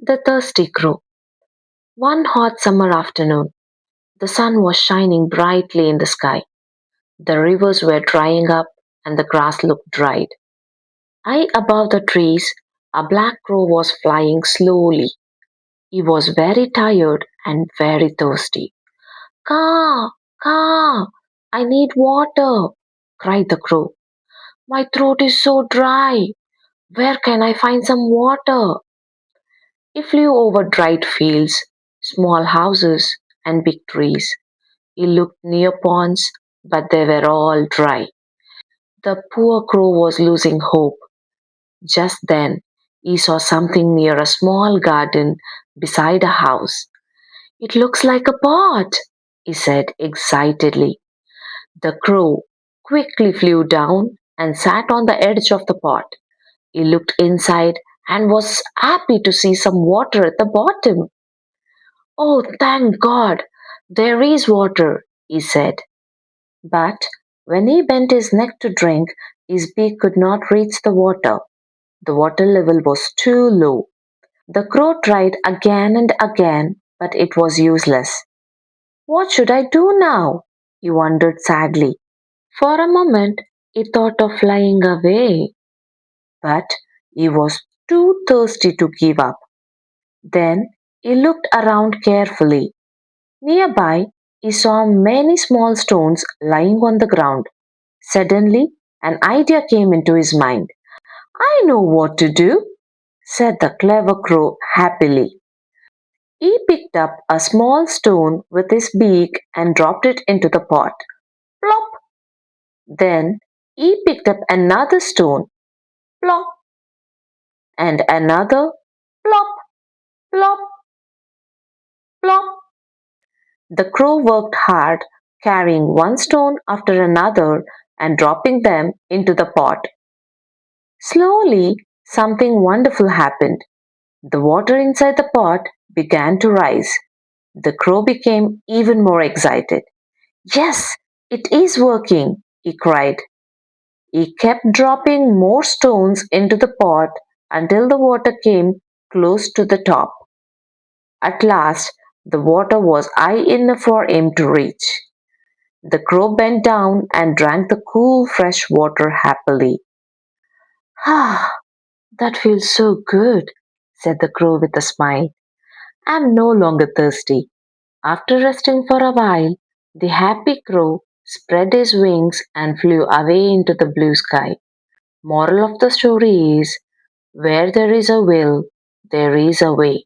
The Thirsty Crow. One hot summer afternoon, the sun was shining brightly in the sky. The rivers were drying up and the grass looked dried. High above the trees, a black crow was flying slowly. He was very tired and very thirsty. Caw, caw, I need water, cried the crow. My throat is so dry. Where can I find some water? He flew over dried fields, small houses, and big trees. He looked near ponds, but they were all dry. The poor crow was losing hope. Just then, he saw something near a small garden beside a house. It looks like a pot, he said excitedly. The crow quickly flew down and sat on the edge of the pot. He looked inside and was happy to see some water at the bottom. Oh, thank God! There is water, he said. But when he bent his neck to drink, his beak could not reach the water. The water level was too low. The crow tried again and again, but it was useless. What should I do now? He wondered sadly. For a moment, he thought of flying away, but he was too thirsty to give up. Then he looked around carefully. Nearby, he saw many small stones lying on the ground. Suddenly, an idea came into his mind. I know what to do, said the clever crow happily. He picked up a small stone with his beak and dropped it into the pot. Plop! Then he picked up another stone. Plop! And another. Plop! Plop! Plop! The crow worked hard, carrying one stone after another and dropping them into the pot. Slowly, something wonderful happened. The water inside the pot began to rise. The crow became even more excited. Yes, it is working, he cried. He kept dropping more stones into the pot until the water came close to the top. At last, the water was high enough for him to reach. The crow bent down and drank the cool, fresh water happily. Ah, that feels so good, said the crow with a smile. I'm no longer thirsty. After resting for a while, the happy crow spread his wings and flew away into the blue sky. Moral of the story is where there is a will, there is a way.